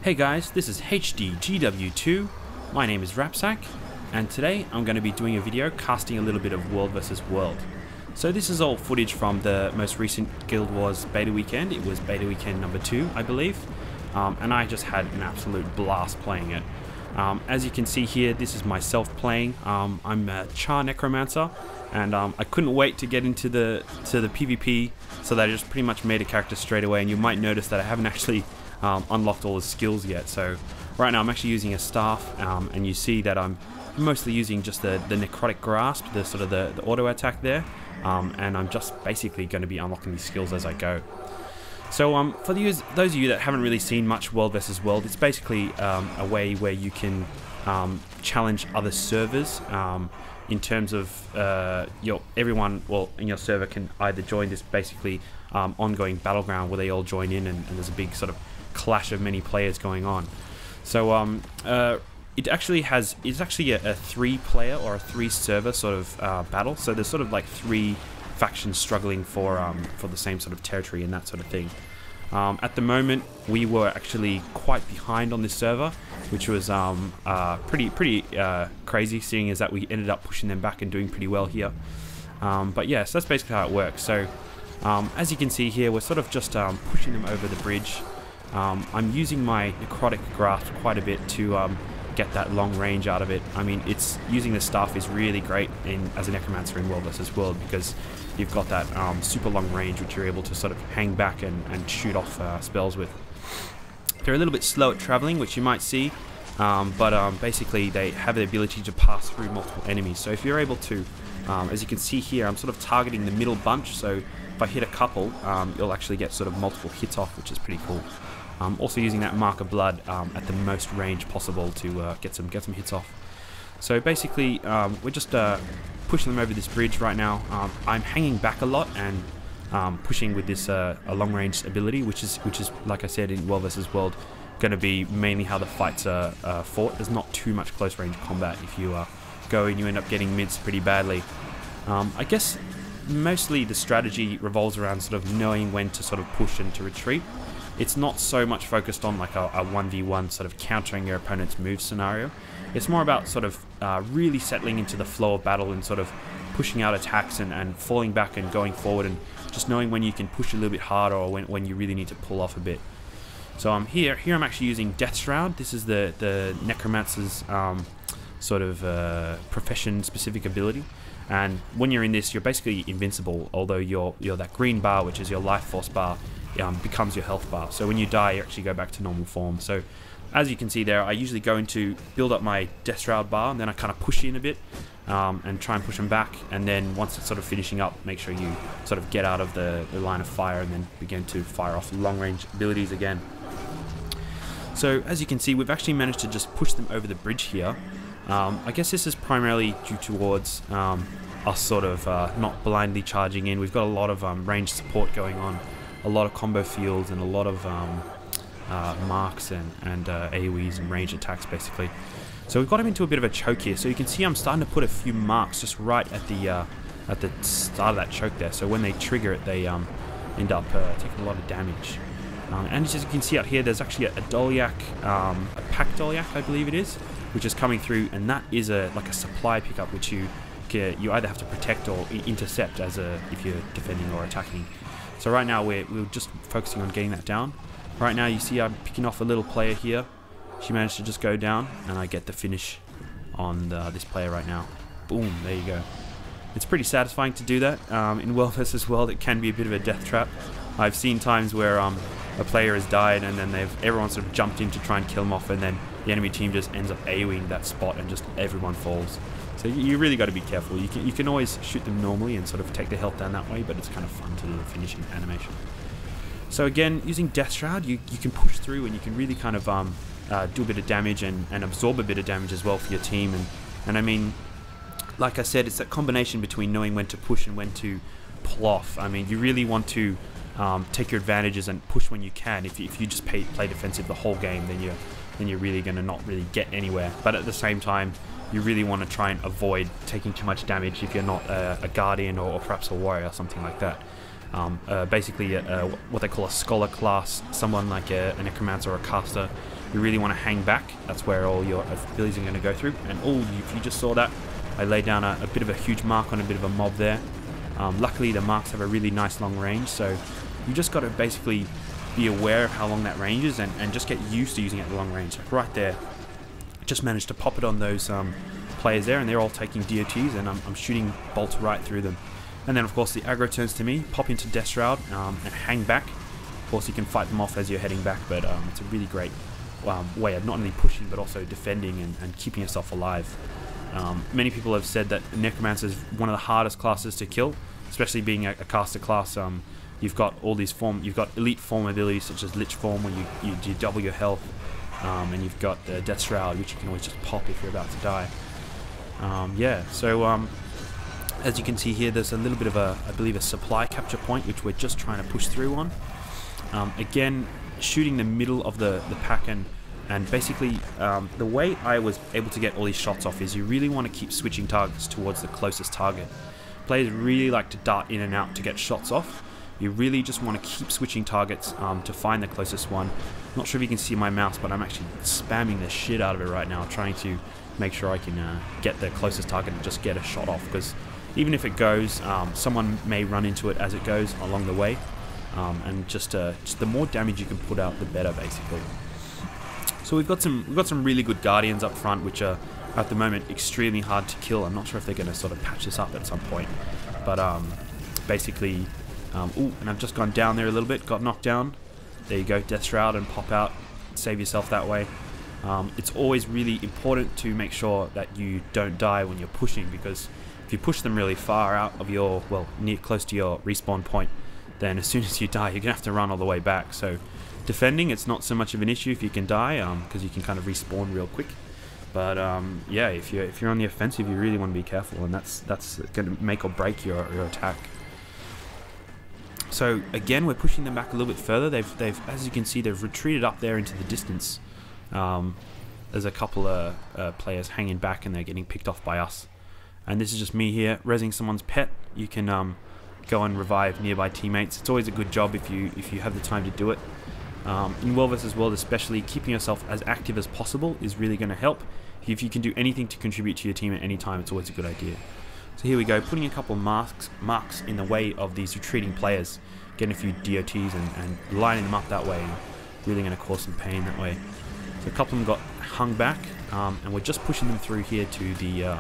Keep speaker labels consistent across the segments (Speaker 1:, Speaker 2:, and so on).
Speaker 1: Hey guys, this is HDGW2, my name is Rapsack, and today I'm going to be doing a video casting a little bit of World vs. World. So this is all footage from the most recent Guild Wars beta weekend. It was beta weekend number 2, I believe, and I just had an absolute blast playing it. As you can see here, this is myself playing. I'm a Char Necromancer, and I couldn't wait to get into the PvP, so that I just pretty much made a character straight away, and you might notice that I haven't actually unlocked all the skills yet. So right now I'm actually using a staff, and you see that I'm mostly using just the necrotic grasp, the sort of the auto attack there, and I'm just basically going to be unlocking these skills as I go. So for those of you that haven't really seen much World vs. World, it's basically a way where you can challenge other servers in terms of everyone in your server can either join this basically ongoing battleground where they all join in, and there's a big sort of clash of many players going on. So it's actually a 3-player or a 3-server sort of battle. So there's sort of like 3 factions struggling for the same sort of territory and that sort of thing. At the moment, we were actually quite behind on this server, which was pretty crazy, seeing as that we ended up pushing them back and doing pretty well here. But yeah, so that's basically how it works. So as you can see here, we're sort of just pushing them over the bridge. I'm using my necrotic grasp quite a bit to get that long range out of it. I mean, using the staff is really great as a necromancer in World vs. World, because you've got that super long range which you're able to sort of hang back and shoot off spells with. They're a little bit slow at traveling, which you might see, but basically they have the ability to pass through multiple enemies. So if you're able to, as you can see here, I'm sort of targeting the middle bunch, so if I hit a couple, you'll actually get sort of multiple hits off, which is pretty cool. Also using that mark of blood at the most range possible to get some hits off. So basically, we're just pushing them over this bridge right now. I'm hanging back a lot and pushing with this a long-range ability, which is like I said in World vs. World, going to be mainly how the fights are fought. There's not too much close-range combat. If you go and you end up getting mids pretty badly. I guess mostly the strategy revolves around sort of knowing when to sort of push and to retreat. It's not so much focused on like a 1v1 sort of countering your opponent's move scenario. It's more about sort of really settling into the flow of battle and sort of pushing out attacks and falling back and going forward, and just knowing when you can push a little bit harder or when you really need to pull off a bit. So here I'm actually using Death Shroud. This is the Necromancer's sort of profession-specific ability. And when you're in this, you're basically invincible, although you're that green bar, which is your life force bar, becomes your health bar. So when you die, you actually go back to normal form. So as you can see there, I usually go into build up my Death Shroud bar, and then I kind of push in a bit and try and push them back. And then once it's sort of finishing up, make sure you sort of get out of the line of fire and then begin to fire off long-range abilities again. So as you can see, we've actually managed to just push them over the bridge here. I guess this is primarily due towards us sort of not blindly charging in. We've got a lot of range support going on, a lot of combo fields, and a lot of marks and AoEs and range attacks basically. So we've got him into a bit of a choke here. So you can see I'm starting to put a few marks just right at the start of that choke there. So when they trigger it, they end up taking a lot of damage. And as you can see out here, there's actually a Doliac, a pack Doliac, I believe it is, which is coming through, and that is like a supply pickup which you either have to protect or intercept if you're defending or attacking. So right now we're just focusing on getting that down. Right now you see I'm picking off a little player here. She managed to just go down, and I get the finish on this player right now. Boom, there you go. It's pretty satisfying to do that. In World vs. World, it can be a bit of a death trap. I've seen times where a player has died, and then everyone sort of jumped in to try and kill him off, and then the enemy team just ends up AoEing that spot, and just everyone falls. So you really got to be careful. You can always shoot them normally and sort of take their health down that way, but it's kind of fun to do the finishing animation. So again, using Death Shroud, you can push through, and you can really kind of do a bit of damage and absorb a bit of damage as well for your team. And I mean, like I said, it's that combination between knowing when to push and when to pull off. I mean, you really want to take your advantages and push when you can. If you just play defensive the whole game, then you're really going to not really get anywhere. But at the same time, you really want to try and avoid taking too much damage if you're not a guardian or perhaps a warrior or something like that. basically what they call a scholar class, someone like a necromancer or a caster. you really want to hang back. That's where all your abilities are going to go through. And if you just saw that, I laid down a bit of a huge mark on a bit of a mob there. Luckily the marks have a really nice long range, so you just got to basically be aware of how long that range is and just get used to using it at long range. Like right there, I just managed to pop it on those players there, and they're all taking DOTs, and I'm shooting bolts right through them. And then of course the aggro turns to me, pop into Death Shroud and hang back. Of course you can fight them off as you're heading back, but it's a really great way of not only pushing but also defending and keeping yourself alive. Many people have said that Necromancer is one of the hardest classes to kill, especially being a caster class. You've got all these you've got elite form abilities such as Lich Form, where you double your health, and you've got the Death Shroud, which you can always just pop if you're about to die. Yeah, so as you can see here, there's a little bit of I believe a supply capture point, which we're just trying to push through on. Again, shooting the middle of the pack, and basically the way I was able to get all these shots off is you really want to keep switching targets towards the closest target. Players really like to dart in and out to get shots off. You really just want to keep switching targets to find the closest one. Not sure if you can see my mouse, but I'm actually spamming the shit out of it right now, trying to make sure I can get the closest target and just get a shot off, because even if it goes, someone may run into it as it goes along the way, and just the more damage you can put out, the better, basically. So we've got some really good Guardians up front, which are at the moment extremely hard to kill. I'm not sure if they're going to sort of patch this up at some point, but basically, ooh, and I've just gone down there a little bit, got knocked down. There you go, Death Shroud and pop out, save yourself that way. It's always really important to make sure that you don't die when you're pushing, because if you push them really far out of your, well, close to your respawn point, then as soon as you die, you're gonna have to run all the way back. So defending, it's not so much of an issue if you can die, because you can kind of respawn real quick. But yeah, if you're on the offensive, you really want to be careful, and that's going to make or break your attack. So again, we're pushing them back a little bit further. They've as you can see, they've retreated up there into the distance. There's a couple of players hanging back, and they're getting picked off by us. And this is just me here rezzing someone's pet. You can go and revive nearby teammates. It's always a good job if you have the time to do it. In World vs. World especially, keeping yourself as active as possible is really going to help. If you can do anything to contribute to your team at any time, it's always a good idea. So here we go, putting a couple of marks in the way of these retreating players, getting a few DOTs and lining them up that way, and really going to cause some pain that way. So a couple of them got hung back, and we're just pushing them through here to the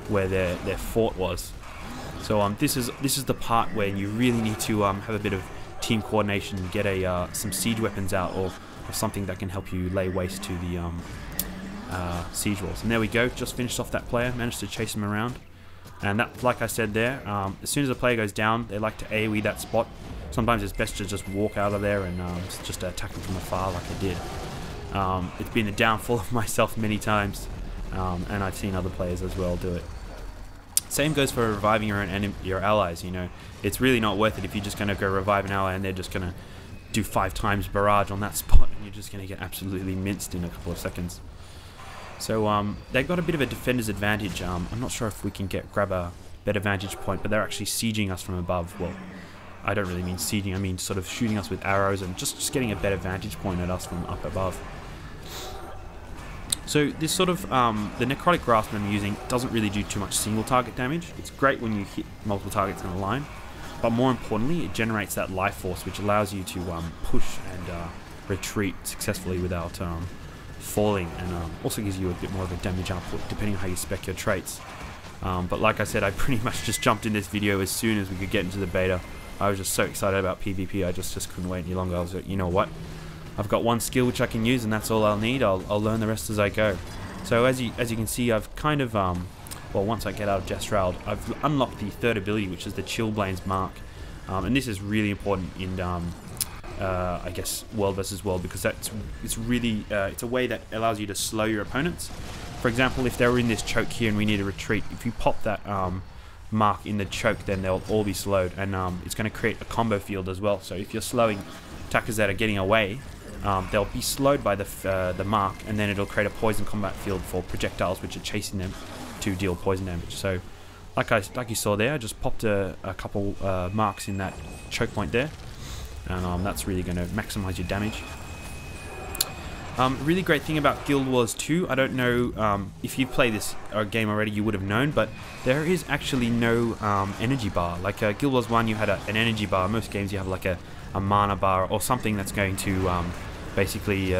Speaker 1: where their fort was. So this is the part where you really need to have a bit of team coordination and get some siege weapons out, or something that can help you lay waste to the siege walls. And there we go, just finished off that player, managed to chase him around. And that, like I said there, as soon as a player goes down, they like to AoE that spot. Sometimes it's best to just walk out of there and just attack them from afar like I did. It's been a downfall of myself many times, and I've seen other players as well do it. Same goes for reviving your allies. You know, it's really not worth it if you're just going to go revive an ally and they're just going to do 5 times barrage on that spot, and you're just going to get absolutely minced in a couple of seconds. So they've got a bit of a defender's advantage. I'm not sure if we can grab a better vantage point, but they're actually sieging us from above. Well, I don't really mean sieging, I mean sort of shooting us with arrows and just getting a better vantage point at us from up above. So this sort of, the Necrotic Grasp I'm using doesn't really do too much single target damage. It's great when you hit multiple targets in a line, but more importantly, it generates that life force, which allows you to push and retreat successfully without falling, and also gives you a bit more of a damage output depending on how you spec your traits. But like I said, I pretty much just jumped in this video as soon as we could get into the beta. I was just so excited about PvP, I just couldn't wait any longer. I was like, you know what? I've got one skill which I can use, and that's all I'll need. I'll learn the rest as I go. So as you can see, I've kind of well, once I get out of Death Shroud, I've unlocked the third ability, which is the Chillblade's Mark, and this is really important in I guess World vs. World, because it's really it's a way that allows you to slow your opponents. For example, if they were in this choke here and we need to retreat, if you pop that mark in the choke, then they'll all be slowed, and it's going to create a combo field as well. So if you're slowing attackers that are getting away, they'll be slowed by the mark, and then it'll create a poison combat field for projectiles which are chasing them to deal poison damage. So like you saw there, I just popped a couple marks in that choke point there, and that's really going to maximize your damage. Really great thing about Guild Wars 2, I don't know if you play this game already, you would have known, but there is actually no energy bar. Like Guild Wars 1, you had an energy bar. Most games you have like a mana bar or something that's going to basically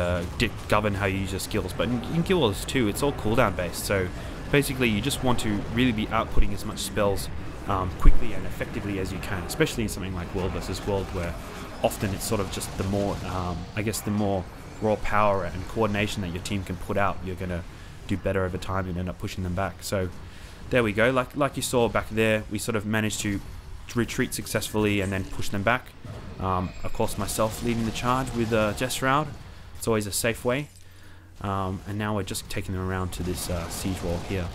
Speaker 1: govern how you use your skills. But in Guild Wars 2, it's all cooldown based. So basically, you just want to really be outputting as much spells quickly and effectively as you can, especially in something like World versus World, where often it's sort of just the more, I guess, the more raw power and coordination that your team can put out, you're going to do better over time and end up pushing them back. So there we go. Like you saw back there, we sort of managed to retreat successfully and then push them back. Of course, myself leading the charge with Jess Shroud. It's always a safe way. And now we're just taking them around to this siege wall here.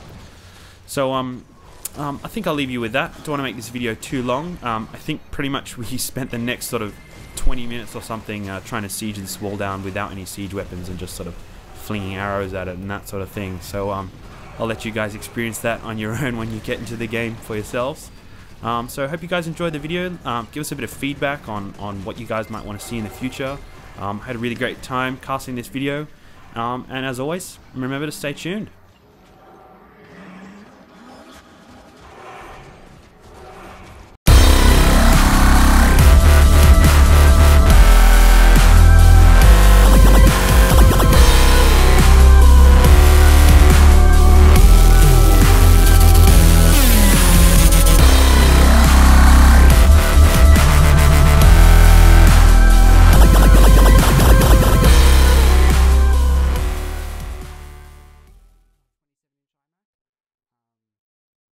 Speaker 1: So I think I'll leave you with that. Don't want to make this video too long. I think pretty much we spent the next sort of 20 minutes or something trying to siege this wall down without any siege weapons and just sort of flinging arrows at it and that sort of thing. So I'll let you guys experience that on your own when you get into the game for yourselves. So I hope you guys enjoyed the video. Give us a bit of feedback on what you guys might want to see in the future. I had a really great time casting this video. And as always, remember to stay tuned.